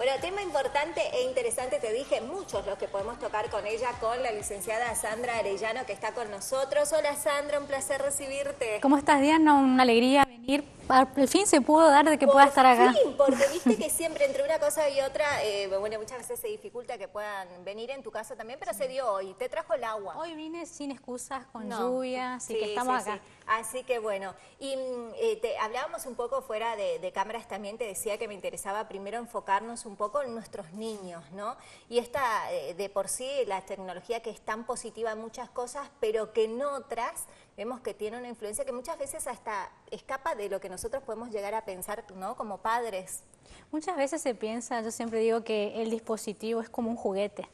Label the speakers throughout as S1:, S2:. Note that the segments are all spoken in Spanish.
S1: Bueno, tema importante e interesante, te dije, muchos los que podemos tocar con ella, con la licenciada Sandra Arellano, que está con nosotros. Hola Sandra, un placer recibirte.
S2: ¿Cómo estás, Diana? Una alegría venir. Al fin se pudo dar de que pueda estar acá.
S1: Por fin, porque viste que siempre entre una cosa y otra, bueno, muchas veces se dificulta que puedan venir, en tu caso también, pero se dio hoy. Te trajo el agua.
S2: Hoy vine sin excusas, con lluvia, así que estamos acá.
S1: Sí. Así que bueno, y hablábamos un poco fuera de cámaras también, te decía que me interesaba primero enfocarnos un poco en nuestros niños, ¿no? Y esta, de por sí, la tecnología que es tan positiva en muchas cosas, pero que en otras vemos que tiene una influencia que muchas veces hasta escapa de lo que nosotros podemos llegar a pensar, ¿no? Como padres.
S2: Muchas veces se piensa, yo siempre digo que el dispositivo es como un juguete,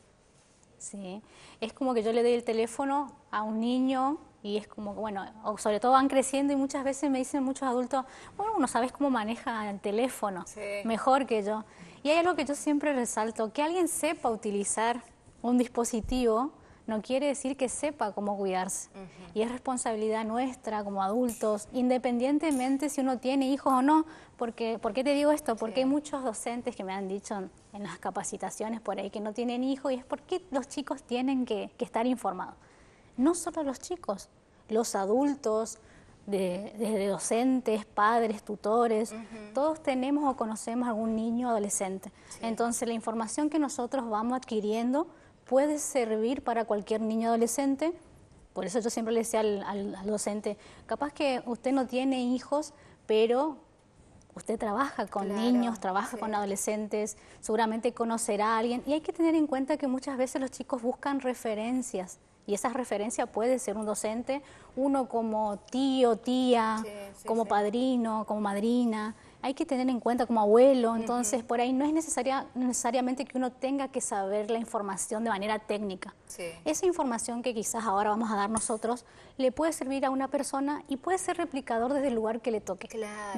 S2: ¿sí? Es como que yo le doy el teléfono a un niño y es como, bueno, o sobre todo van creciendo y muchas veces me dicen muchos adultos, bueno, no sabes cómo maneja el teléfono, mejor que yo. Y hay algo que yo siempre resalto, que alguien sepa utilizar un dispositivo no quiere decir que sepa cómo cuidarse. Y es responsabilidad nuestra como adultos, independientemente si uno tiene hijos o no. ¿Por qué te digo esto? Porque hay muchos docentes que me han dicho en las capacitaciones por ahí que no tienen hijos y es porque los chicos tienen que estar informados. No solo los chicos, los adultos, desde docentes, padres, tutores, todos tenemos o conocemos a algún niño o adolescente. Entonces la información que nosotros vamos adquiriendo puede servir para cualquier niño o adolescente. Por eso yo siempre le decía al docente, capaz que usted no tiene hijos, pero usted trabaja con niños, trabaja con adolescentes, seguramente conocerá a alguien. Y hay que tener en cuenta que muchas veces los chicos buscan referencias. Y esa referencia puede ser un docente, uno como tío, tía, como padrino, como madrina. Hay que tener en cuenta como abuelo, entonces por ahí no es necesariamente que uno tenga que saber la información de manera técnica. Esa información que quizás ahora vamos a dar nosotros le puede servir a una persona y puede ser replicador desde el lugar que le toque.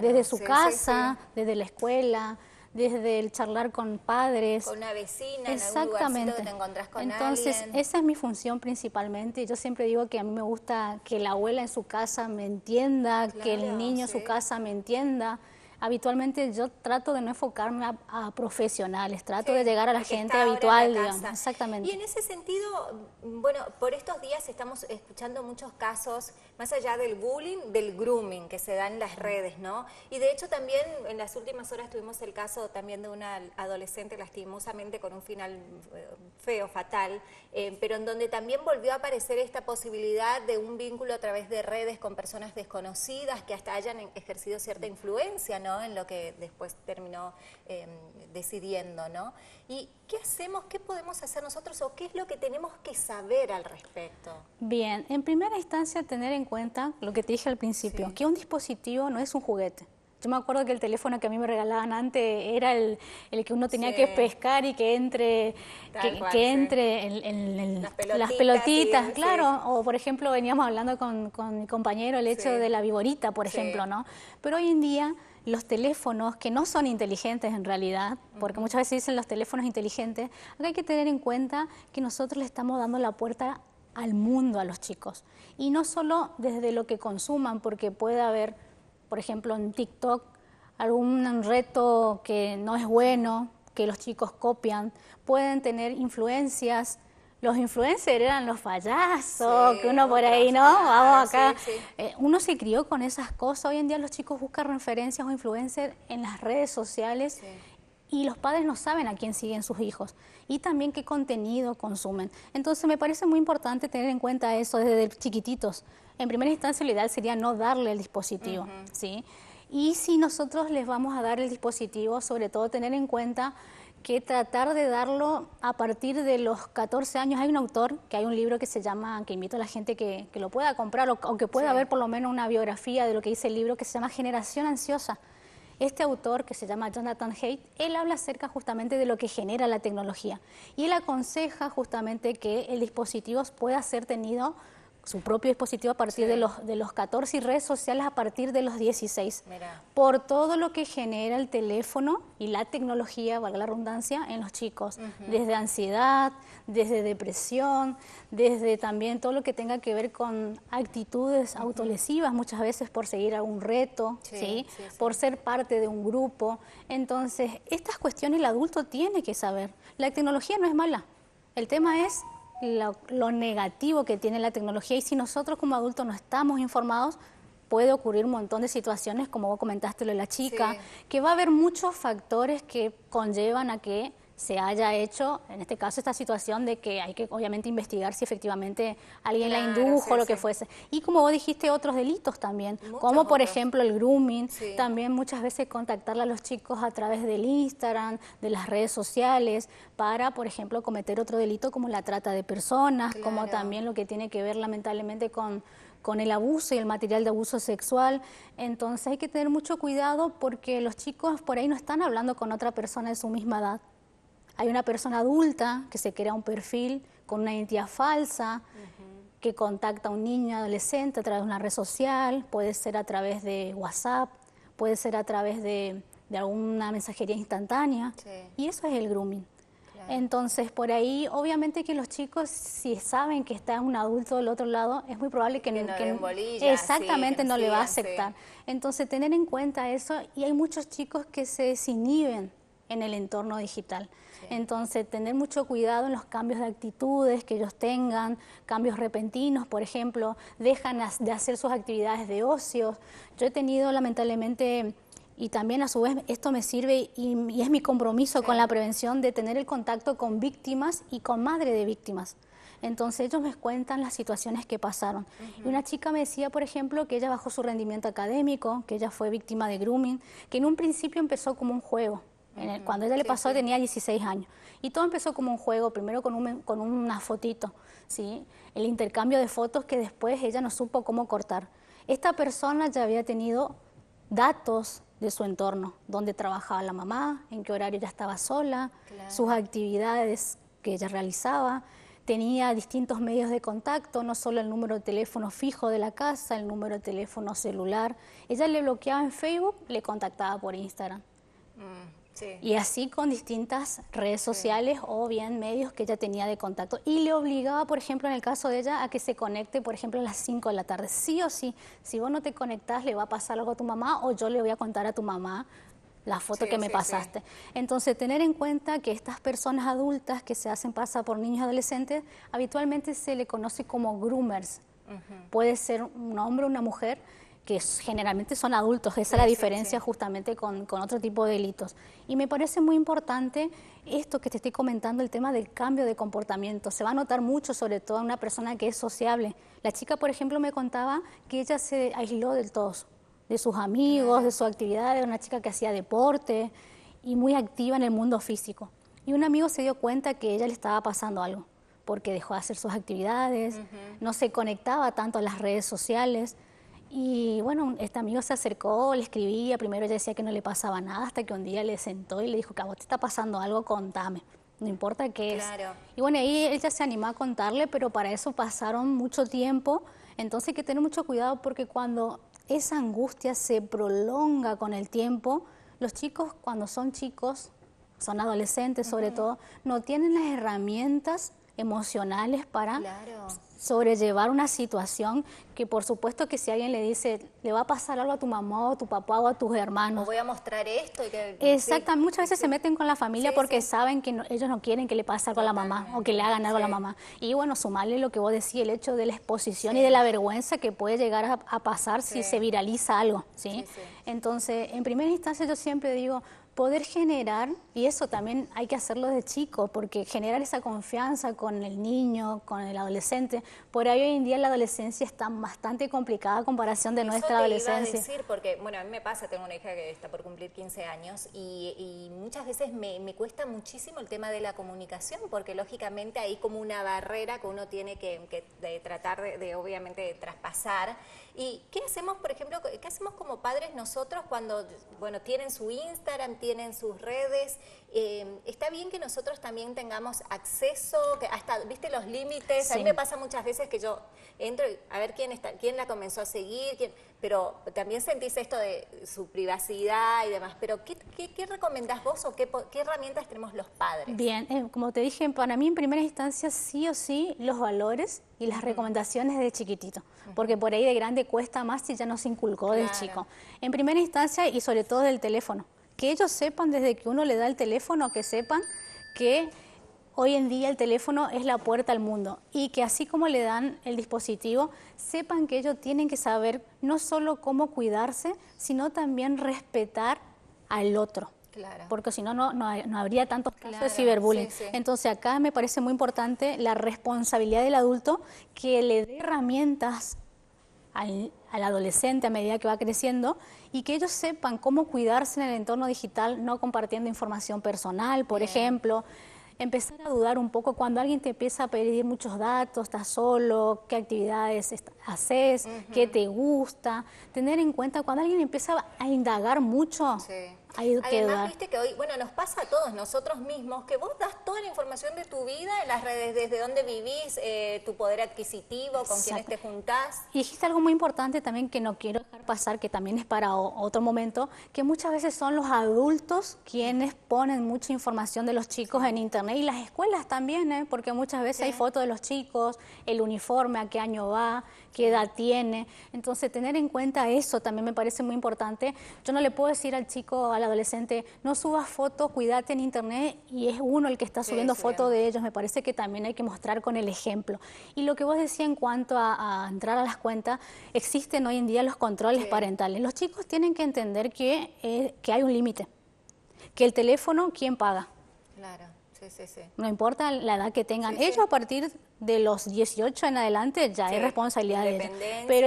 S2: Desde su casa, desde la escuela, desde el charlar con padres.
S1: Con una vecina, en algún lugarcito que te encontrás con
S2: Entonces,
S1: alguien.
S2: esa es mi función principalmente. Yo siempre digo que a mí me gusta que la abuela en su casa me entienda, que el niño en su casa me entienda. Habitualmente yo trato de no enfocarme a profesionales, trato de llegar a la gente habitual, digamos. Exactamente.
S1: Y en ese sentido, bueno, por estos días estamos escuchando muchos casos, más allá del bullying, del grooming que se da en las redes, ¿no? Y de hecho también en las últimas horas tuvimos el caso también de una adolescente lastimosamente con un final feo, fatal, pero en donde también volvió a aparecer esta posibilidad de un vínculo a través de redes con personas desconocidas que hasta hayan ejercido cierta influencia, ¿no? En lo que después terminó decidiendo, ¿no? ¿Y qué hacemos, qué podemos hacer nosotros o qué es lo que tenemos que saber al respecto?
S2: Bien, en primera instancia tener en cuenta lo que te dije al principio, que un dispositivo no es un juguete. Yo me acuerdo que el teléfono que a mí me regalaban antes era el que uno tenía que pescar y que entre, en las pelotitas, claro. O por ejemplo veníamos hablando con mi compañero el hecho de la viborita, por ejemplo, ¿no? Pero hoy en día los teléfonos, que no son inteligentes en realidad, porque muchas veces dicen los teléfonos inteligentes, acá hay que tener en cuenta que nosotros le estamos dando la puerta al mundo a los chicos. Y no solo desde lo que consuman, porque puede haber, por ejemplo, en TikTok, algún reto que no es bueno, que los chicos copian, pueden tener influencias. Los influencers eran los payasos, que uno por ahí, ¿no? Vamos acá. Uno se crió con esas cosas. Hoy en día los chicos buscan referencias o influencers en las redes sociales y los padres no saben a quién siguen sus hijos y también qué contenido consumen. Entonces me parece muy importante tener en cuenta eso desde chiquititos. En primera instancia lo ideal sería no darle el dispositivo, ¿sí? Y si nosotros les vamos a dar el dispositivo, sobre todo tener en cuenta que tratar de darlo a partir de los 14 años. Hay un autor, que hay un libro que se llama, que invito a la gente que lo pueda comprar o que pueda ver por lo menos una biografía de lo que dice el libro, que se llama Generación Ansiosa. Este autor, que se llama Jonathan Haidt, él habla acerca justamente de lo que genera la tecnología. Y él aconseja justamente que el dispositivo pueda ser tenido su propio dispositivo a partir de los 14 y redes sociales a partir de los 16.
S1: Mirá.
S2: Por todo lo que genera el teléfono y la tecnología, valga la redundancia, en los chicos. Desde ansiedad, desde depresión, desde también todo lo que tenga que ver con actitudes autolesivas, muchas veces por seguir algún reto, ¿sí? Por ser parte de un grupo. Entonces, estas cuestiones el adulto tiene que saber. La tecnología no es mala. El tema es lo negativo que tiene la tecnología, y si nosotros como adultos no estamos informados, puede ocurrir un montón de situaciones, como vos comentaste lo de la chica, que va a haber muchos factores que conllevan a que se haya hecho, en este caso, esta situación de que hay que obviamente investigar si efectivamente alguien la indujo o lo que fuese. Y como vos dijiste, otros delitos también, como por ejemplo el grooming, también muchas veces contactarle a los chicos a través del Instagram, de las redes sociales, para, por ejemplo, cometer otro delito como la trata de personas, como también lo que tiene que ver lamentablemente con el abuso y el material de abuso sexual. Entonces hay que tener mucho cuidado porque los chicos por ahí no están hablando con otra persona de su misma edad. Hay una persona adulta que se crea un perfil con una identidad falsa, que contacta a un niño adolescente a través de una red social, puede ser a través de WhatsApp, puede ser a través de alguna mensajería instantánea, y eso es el grooming. Entonces, por ahí, obviamente que los chicos, si saben que está un adulto del otro lado, es muy probable que exactamente no le va a aceptar. Entonces, tener en cuenta eso, y hay muchos chicos que se desinhiben en el entorno digital. Entonces, tener mucho cuidado en los cambios de actitudes que ellos tengan, cambios repentinos, por ejemplo, dejan de hacer sus actividades de ocio. Yo he tenido, lamentablemente, y también a su vez esto me sirve y es mi compromiso con la prevención, de tener el contacto con víctimas y con madres de víctimas. Entonces ellos me cuentan las situaciones que pasaron. Y una chica me decía, por ejemplo, que ella bajó su rendimiento académico, que ella fue víctima de grooming, que en un principio empezó como un juego. Cuando ella le pasó tenía 16 años. Y todo empezó como un juego, primero con una fotito, ¿sí? El intercambio de fotos que después ella no supo cómo cortar. Esta persona ya había tenido datos de su entorno, dónde trabajaba la mamá, en qué horario ella estaba sola, sus actividades que ella realizaba. Tenía distintos medios de contacto, no solo el número de teléfono fijo de la casa, el número de teléfono celular. Ella le bloqueaba en Facebook, le contactaba por Instagram. Y así con distintas redes sociales o bien medios que ella tenía de contacto. Y le obligaba, por ejemplo, en el caso de ella, a que se conecte, por ejemplo, a las 5 de la tarde. Sí o sí, si vos no te conectás, le va a pasar algo a tu mamá, o yo le voy a contar a tu mamá la foto que me pasaste. Entonces, tener en cuenta que estas personas adultas que se hacen pasar por niños adolescentes, habitualmente se le conoce como groomers. Puede ser un hombre o una mujer, que generalmente son adultos. Esa es la diferencia justamente con otro tipo de delitos. Y me parece muy importante esto que te estoy comentando, el tema del cambio de comportamiento. Se va a notar mucho, sobre todo en una persona que es sociable. La chica, por ejemplo, me contaba que ella se aisló del todo, de sus amigos, de su actividad. Era una chica que hacía deporte y muy activa en el mundo físico. Y un amigo se dio cuenta que a ella le estaba pasando algo, porque dejó de hacer sus actividades, no se conectaba tanto a las redes sociales. Y bueno, este amigo se acercó, le escribía, primero ella decía que no le pasaba nada, hasta que un día le sentó y le dijo, que a vos te está pasando algo, contame, no importa qué es. Y bueno, ahí ella se animó a contarle, pero para eso pasaron mucho tiempo. Entonces hay que tener mucho cuidado, porque cuando esa angustia se prolonga con el tiempo, los chicos, cuando son chicos, son adolescentes sobre todo, no tienen las herramientas emocionales para sobrellevar una situación que, por supuesto, que si alguien le dice, le va a pasar algo a tu mamá o a tu papá o a tus hermanos.
S1: O voy a mostrar esto. Y que,
S2: exactamente, muchas veces se meten con la familia porque saben que ellos no quieren que le pase algo a la mamá o que le hagan algo a la mamá. Y bueno, sumarle lo que vos decís, el hecho de la exposición y de la vergüenza que puede llegar a pasar si se viraliza algo. Entonces, en primera instancia yo siempre digo, poder generar, y eso también hay que hacerlo de chico, porque generar esa confianza con el niño, con el adolescente. Por ahí hoy en día la adolescencia está bastante complicada a comparación de nuestra adolescencia.
S1: Iba a decir, porque bueno, a mí me pasa, tengo una hija que está por cumplir 15 años y muchas veces me cuesta muchísimo el tema de la comunicación, porque lógicamente hay como una barrera que uno tiene que tratar de obviamente de traspasar. ¿Y qué hacemos, por ejemplo, qué hacemos como padres nosotros cuando, bueno, tienen su Instagram, tienen sus redes. Está bien que nosotros también tengamos acceso, que hasta, viste, los límites.
S2: Sí.
S1: A mí me pasa muchas veces que yo entro y a ver quién la comenzó a seguir, pero también sentís esto de su privacidad y demás. Pero ¿qué recomendás vos o qué herramientas tenemos los padres?
S2: Bien, como te dije, para mí en primera instancia sí o sí los valores y las recomendaciones de chiquitito, porque por ahí de grande cuesta más si ya no se inculcó desde chico. En primera instancia y sobre todo del teléfono, que ellos sepan desde que uno le da el teléfono, que sepan que hoy en día el teléfono es la puerta al mundo y que así como le dan el dispositivo, sepan que ellos tienen que saber no solo cómo cuidarse, sino también respetar al otro.
S1: Claro.
S2: Porque si no, no habría tantos casos de ciberbullying.
S1: Sí, sí.
S2: Entonces acá me parece muy importante la responsabilidad del adulto que le dé herramientas al adolescente a medida que va creciendo y que ellos sepan cómo cuidarse en el entorno digital, no compartiendo información personal, por ejemplo. Empezar a dudar un poco cuando alguien te empieza a pedir muchos datos, estás solo, qué actividades haces, qué te gusta. Tener en cuenta cuando alguien empieza a indagar mucho, hay que dudar.
S1: Además, viste que hoy, bueno, nos pasa a todos nosotros mismos, que vos das toda la información de tu vida en las redes, desde dónde vivís, tu poder adquisitivo, con quiénes te juntás.
S2: Y dijiste algo muy importante también que no quiero dejar pasar, que también es para otro momento, que muchas veces son los adultos quienes ponen mucha información de los chicos en internet y las escuelas también, porque muchas veces hay fotos de los chicos, el uniforme, a qué año va, qué edad tiene. Entonces, tener en cuenta eso también me parece muy importante. Yo no le puedo decir al chico, al adolescente, no subas fotos, cuídate en internet, y es uno el que está subiendo fotos de ellos. Me parece que también hay que mostrar con el ejemplo. Y lo que vos decías en cuanto a entrar a las cuentas, existen hoy en día los controles parentales. Los chicos tienen que entender que hay un límite, que el teléfono, ¿quién paga?
S1: Claro.
S2: No importa la edad que tengan. Ellos a partir de los 18 en adelante ya es responsabilidad de ellos. Pero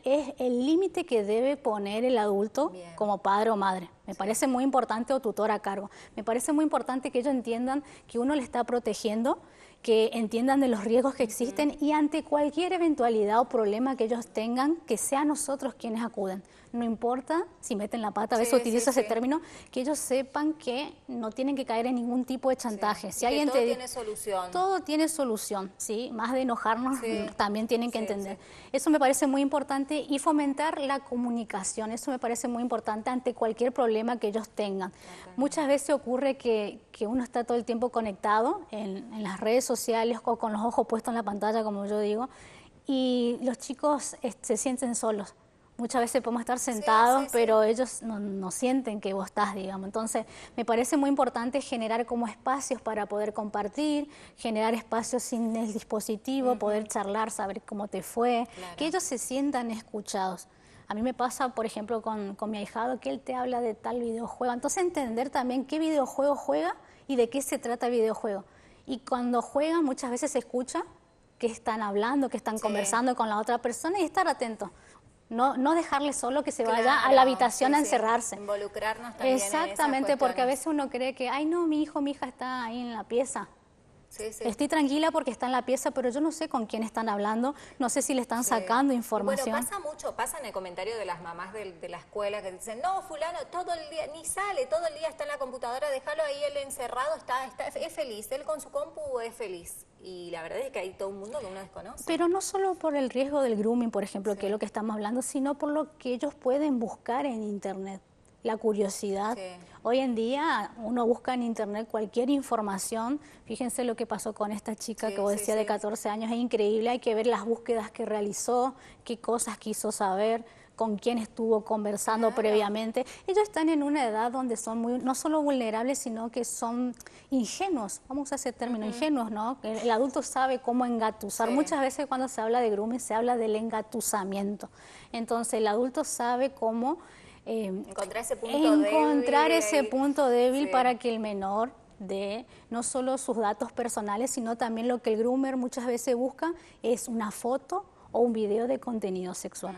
S2: es el límite que debe poner el adulto como padre o madre. Me parece muy importante, o tutor a cargo. Me parece muy importante que ellos entiendan que uno le está protegiendo, que entiendan de los riesgos que existen y ante cualquier eventualidad o problema que ellos tengan, que sean nosotros quienes acuden. No importa si meten la pata, a veces utilizo ese término, que ellos sepan que no tienen que caer en ningún tipo de chantaje. Si alguien
S1: todo tiene solución.
S2: Todo tiene solución, ¿sí? Más de enojarnos, también tienen que entender. Eso me parece muy importante, y fomentar la comunicación. Eso me parece muy importante ante cualquier problema que ellos tengan. Muchas veces ocurre que uno está todo el tiempo conectado en las redes sociales o con los ojos puestos en la pantalla, como yo digo, y los chicos se sienten solos. Muchas veces podemos estar sentados, pero ellos no sienten que vos estás, digamos. Entonces, me parece muy importante generar como espacios para poder compartir, generar espacios sin el dispositivo, poder charlar, saber cómo te fue, que ellos se sientan escuchados. A mí me pasa, por ejemplo, con mi ahijado, que él te habla de tal videojuego. Entonces, entender también qué videojuego juega y de qué se trata el videojuego. Y cuando juegan, muchas veces se escucha que están hablando, que están conversando con la otra persona, y estar atento. No dejarle solo que se vaya a la habitación a encerrarse.
S1: Involucrarnos también.
S2: Exactamente, porque a veces uno cree que, ay no, mi hijo, mi hija está ahí en la pieza. Estoy tranquila porque está en la pieza, pero yo no sé con quién están hablando, no sé si le están sacando información.
S1: Bueno, pasa mucho, pasa en el comentario de las mamás de la escuela que dicen, no, fulano todo el día, ni sale, todo el día está en la computadora, déjalo ahí, él encerrado, es feliz, él con su compu es feliz. Y la verdad es que hay todo un mundo que uno desconoce.
S2: Pero no solo por el riesgo del grooming, por ejemplo, que es lo que estamos hablando, sino por lo que ellos pueden buscar en internet. La curiosidad. Hoy en día uno busca en internet cualquier información. Fíjense lo que pasó con esta chica que vos decías de 14 años, es increíble. Hay que ver las búsquedas que realizó, qué cosas quiso saber, con quién estuvo conversando previamente. Ellos están en una edad donde son muy, no solo vulnerables, sino que son ingenuos. Vamos a usar ese término, ingenuos, ¿no? El adulto sabe cómo engatusar. Muchas veces cuando se habla de grooming se habla del engatusamiento. Entonces el adulto sabe cómo
S1: encontrar
S2: ese punto débil para que el menor dé no solo sus datos personales, sino también lo que el groomer muchas veces busca es una foto o un video de contenido sexual.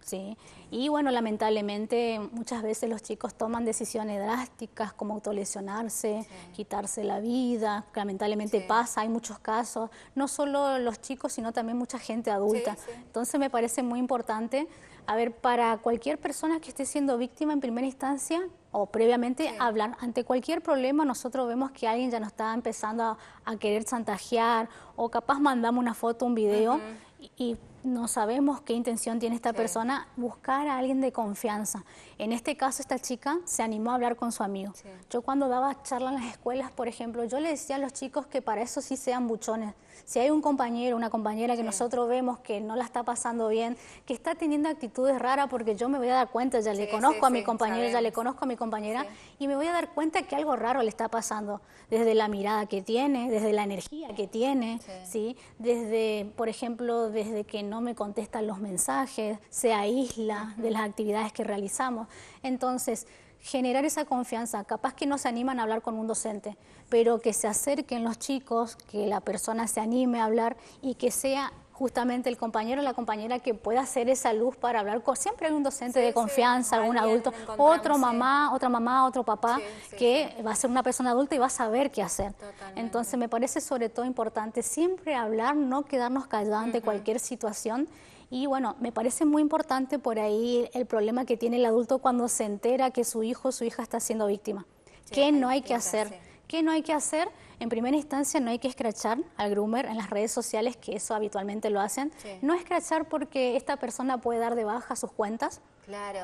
S2: ¿Sí? Y bueno, lamentablemente muchas veces los chicos toman decisiones drásticas como autolesionarse, quitarse la vida. Lamentablemente pasa, hay muchos casos, no solo los chicos, sino también mucha gente adulta. Entonces me parece muy importante, a ver, para cualquier persona que esté siendo víctima en primera instancia, o previamente hablar. Ante cualquier problema nosotros vemos que alguien ya nos está empezando a querer chantajear o capaz mandamos una foto, un video y no sabemos qué intención tiene esta persona, buscar a alguien de confianza. En este caso, esta chica se animó a hablar con su amigo. Yo cuando daba charla en las escuelas, por ejemplo, yo le decía a los chicos que para eso sí sean buchones. Si hay un compañero, una compañera que nosotros vemos que no la está pasando bien, que está teniendo actitudes raras, porque yo me voy a dar cuenta, ya le conozco a mi compañero, ya le conozco a mi compañera, y me voy a dar cuenta que algo raro le está pasando, desde la mirada que tiene, desde la energía que tiene, ¿sí? Desde, por ejemplo, desde que no me contestan los mensajes, se aísla de las actividades que realizamos. Entonces, generar esa confianza, capaz que no se animan a hablar con un docente, pero que se acerquen los chicos, que la persona se anime a hablar y que sea justamente el compañero o la compañera que pueda hacer esa luz para hablar con, siempre hay un docente de confianza, algún adulto, otra mamá, otro papá, que va a ser una persona adulta y va a saber qué hacer. Entonces me parece sobre todo importante siempre hablar, no quedarnos callados ante cualquier situación. Y bueno, me parece muy importante por ahí el problema que tiene el adulto cuando se entera que su hijo o su hija está siendo víctima. ¿Qué no hay que hacer? ¿Qué no hay que hacer? En primera instancia no hay que escrachar al groomer en las redes sociales, que eso habitualmente lo hacen. No escrachar porque esta persona puede dar de baja sus cuentas.
S1: Claro,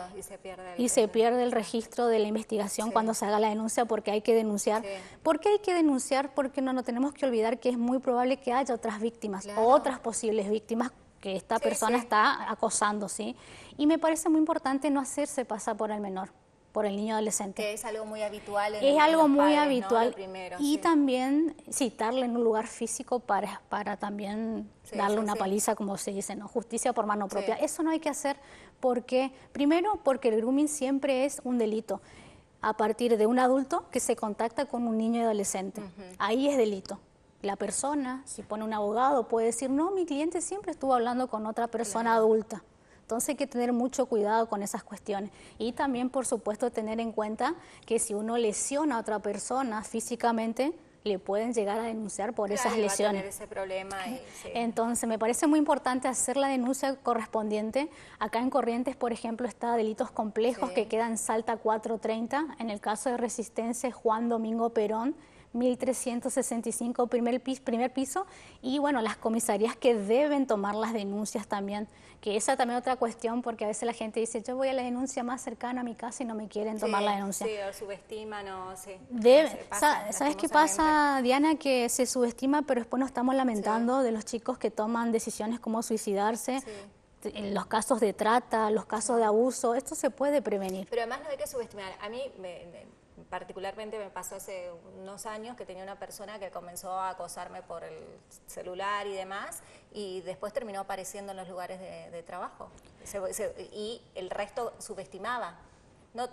S1: y
S2: se pierde el registro de la investigación cuando se haga la denuncia, porque hay que denunciar. ¿Por qué hay que denunciar? Porque no tenemos que olvidar que es muy probable que haya otras víctimas o otras posibles víctimas que esta persona está acosando, ¿sí? Y me parece muy importante no hacerse pasar por el menor, por el niño adolescente.
S1: Que es algo muy habitual
S2: es algo muy
S1: padres,
S2: habitual,
S1: ¿no? Primero,
S2: y también citarle en un lugar físico para también darle una paliza, como se dice, ¿no? Justicia por mano propia. Eso no hay que hacer porque, primero, porque el grooming siempre es un delito a partir de un adulto que se contacta con un niño y adolescente. Ahí es delito. La persona, si pone un abogado, puede decir, no, mi cliente siempre estuvo hablando con otra persona adulta. Entonces hay que tener mucho cuidado con esas cuestiones. Y también, por supuesto, tener en cuenta que si uno lesiona a otra persona físicamente, le pueden llegar a denunciar por esas lesiones.
S1: Va a tener ese problema.
S2: Entonces, me parece muy importante hacer la denuncia correspondiente. Acá en Corrientes, por ejemplo, está delitos complejos que quedan en Salta 430. En el caso de Resistencia, Juan Domingo Perón, 1365, primer piso, y bueno, las comisarías que deben tomar las denuncias también, que esa también es otra cuestión, porque a veces la gente dice, yo voy a la denuncia más cercana a mi casa y no me quieren tomar la denuncia.
S1: Sí, o subestiman, o
S2: ¿Sabes qué pasa, Diana? Que se subestima, pero después nos estamos lamentando de los chicos que toman decisiones como suicidarse. En los casos de trata, los casos de abuso, esto se puede prevenir.
S1: Pero además no hay que subestimar. A mí particularmente me pasó hace unos años que tenía una persona que comenzó a acosarme por el celular y demás, y después terminó apareciendo en los lugares de trabajo. Y el resto subestimaba. ¿No?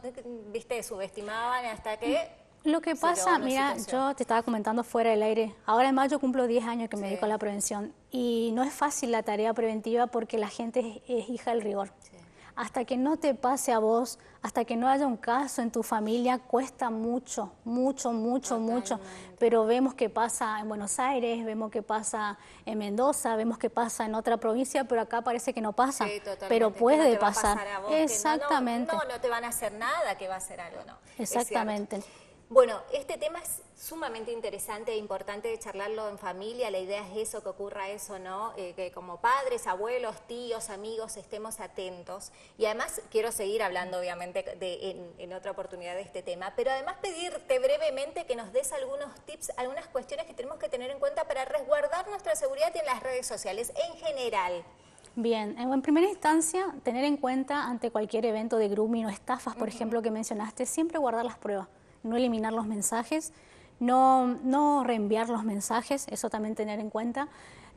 S1: ¿Viste? Subestimaban hasta que...
S2: Lo que pasa, mira, yo te estaba comentando fuera del aire, ahora en mayo cumplo 10 años que me dedico a la prevención, y no es fácil la tarea preventiva porque la gente es hija del rigor. Hasta que no te pase a vos, hasta que no haya un caso en tu familia, cuesta mucho, pero vemos que pasa en Buenos Aires, vemos que pasa en Mendoza, vemos que pasa en otra provincia, pero acá parece que no pasa, pero puede pasar. Exactamente.
S1: No te van a hacer nada, que va a hacer algo, no.
S2: Exactamente.
S1: Bueno, este tema es sumamente interesante e importante de charlarlo en familia. La idea es eso, que ocurra eso, ¿no? Que como padres, abuelos, tíos, amigos estemos atentos. Y además quiero seguir hablando, obviamente, en otra oportunidad de este tema, pero además pedirte brevemente que nos des algunos tips, algunas cuestiones que tenemos que tener en cuenta para resguardar nuestra seguridad en las redes sociales en general.
S2: Bien, en primera instancia, tener en cuenta ante cualquier evento de grooming o estafas, por ejemplo, que mencionaste, siempre guardar las pruebas. No eliminar los mensajes, no reenviar los mensajes, eso también tener en cuenta.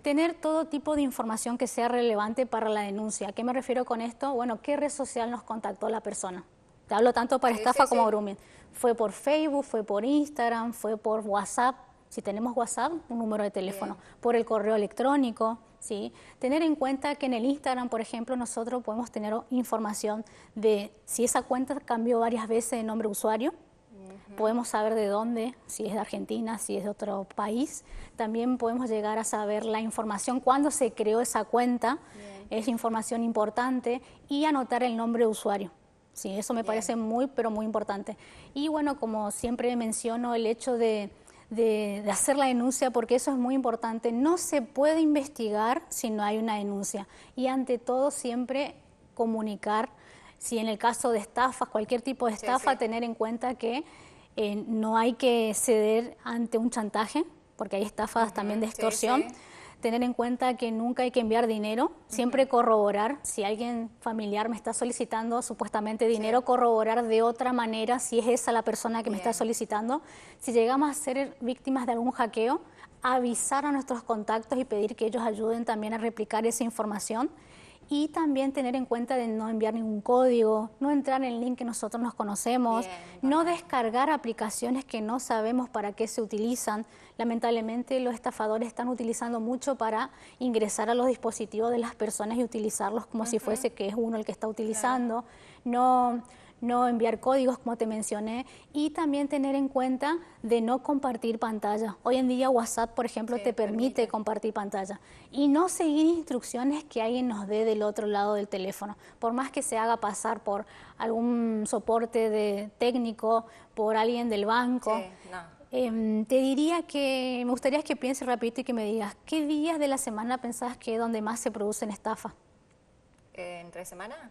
S2: Tener todo tipo de información que sea relevante para la denuncia. ¿A qué me refiero con esto? Bueno, ¿qué red social nos contactó la persona? Te hablo tanto para estafa como grooming. ¿Fue por Facebook, fue por Instagram, fue por WhatsApp? Si tenemos WhatsApp, un número de teléfono. Por el correo electrónico, ¿sí? Tener en cuenta que en el Instagram, por ejemplo, nosotros podemos tener información de si esa cuenta cambió varias veces de nombre de usuario. Podemos saber de dónde, si es de Argentina, si es de otro país. También podemos llegar a saber la información, cuándo se creó esa cuenta, es información importante, y anotar el nombre de usuario. Sí, eso me parece muy, pero muy importante. Y bueno, como siempre menciono, el hecho de hacer la denuncia, porque eso es muy importante. No se puede investigar si no hay una denuncia. Y ante todo, siempre comunicar, si en el caso de estafas, cualquier tipo de estafa, tener en cuenta que no hay que ceder ante un chantaje, porque hay estafas también de extorsión. Tener en cuenta que nunca hay que enviar dinero, siempre corroborar, si alguien familiar me está solicitando supuestamente dinero, corroborar de otra manera si es esa la persona que me está solicitando. Si llegamos a ser víctimas de algún hackeo, avisar a nuestros contactos y pedir que ellos ayuden también a replicar esa información. Y también tener en cuenta de no enviar ningún código, no entrar en el link que nosotros nos conocemos, no descargar aplicaciones que no sabemos para qué se utilizan. Lamentablemente los estafadores están utilizando mucho para ingresar a los dispositivos de las personas y utilizarlos como si fuese que es uno el que está utilizando. No enviar códigos, como te mencioné, y también tener en cuenta de no compartir pantalla. Hoy en día WhatsApp, por ejemplo, te permite compartir pantalla. Y no seguir instrucciones que alguien nos dé del otro lado del teléfono. Por más que se haga pasar por algún soporte técnico, por alguien del banco. Te diría que me gustaría que pienses rapidito y que me digas, ¿qué días de la semana pensás que es donde más se producen estafas?
S1: ¿Entre semana?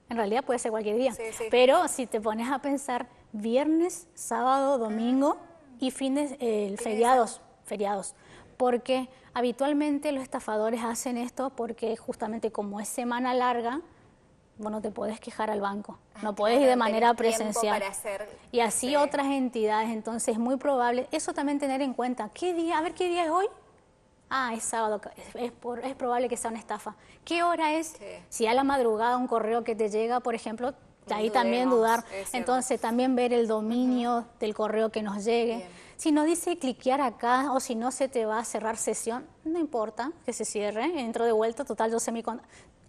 S2: En realidad puede ser cualquier día, pero si te pones a pensar viernes, sábado, domingo y feriados, porque habitualmente los estafadores hacen esto porque justamente como es semana larga, vos no te podés quejar al banco, no podés ir de manera presencial. Y así otras entidades, entonces es muy probable, eso también tener en cuenta, ¿qué día? A ver, ¿qué día es hoy? Ah, es sábado, es probable que sea una estafa. ¿Qué hora es? Si a la madrugada un correo que te llega, por ejemplo, ahí también dudar. Entonces también ver el dominio del correo que nos llegue. Si nos dice cliquear acá o si no se te va a cerrar sesión, no importa que se cierre, entro de vuelta, total yo sé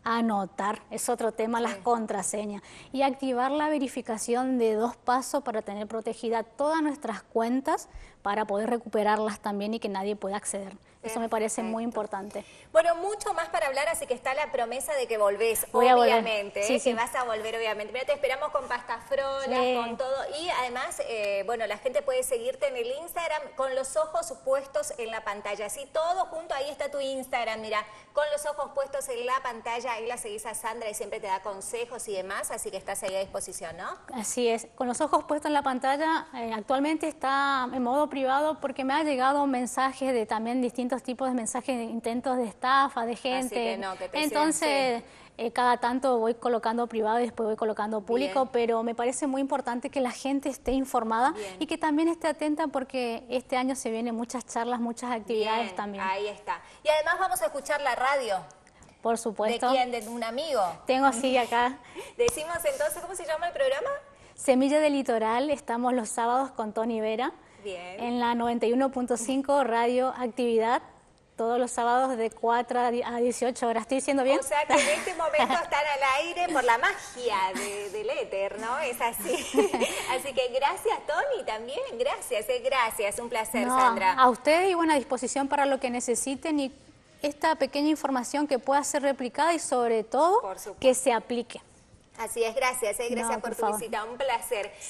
S2: anotar, es otro tema, las contraseñas. Y activar la verificación de 2 pasos para tener protegidas todas nuestras cuentas para poder recuperarlas también y que nadie pueda acceder. Eso me parece muy importante.
S1: Bueno, mucho más para hablar, así que está la promesa de que volvés,
S2: Voy
S1: obviamente,
S2: que
S1: vas a volver, obviamente. Mira, te esperamos con pasta frola, con todo. Y además, bueno, la gente puede seguirte en el Instagram con los ojos puestos en la pantalla. Así, todo junto, ahí está tu Instagram, mira, con los ojos puestos en la pantalla. Ahí la seguís a Sandra y siempre te da consejos y demás, así que estás ahí a disposición, ¿no?
S2: Así es, con los ojos puestos en la pantalla. Actualmente está en modo privado porque me ha llegado mensajes de también distintos tipos de mensajes, de intentos de estafa, de gente. Entonces, cada tanto voy colocando privado y después voy colocando público, pero me parece muy importante que la gente esté informada y que también esté atenta porque este año se vienen muchas charlas, muchas actividades también.
S1: Ahí está. Y además vamos a escuchar la radio.
S2: Por supuesto.
S1: ¿De quién? ¿De un amigo?
S2: Tengo sí acá.
S1: Decimos entonces, ¿cómo se llama el programa?
S2: Semilla del Litoral, estamos los sábados con Tony Vera.
S1: Bien.
S2: En la 91.5 Radio Actividad, todos los sábados de 4 a 18 horas. ¿Estoy diciendo bien?
S1: O sea que en este momento están al aire por la magia del éter, ¿no? Es así. Así que gracias, Tony, también. Gracias. Un placer, Sandra.
S2: A ustedes y buena disposición para lo que necesiten y esta pequeña información que pueda ser replicada y sobre todo que se aplique.
S1: Así es, gracias por tu visita, un placer.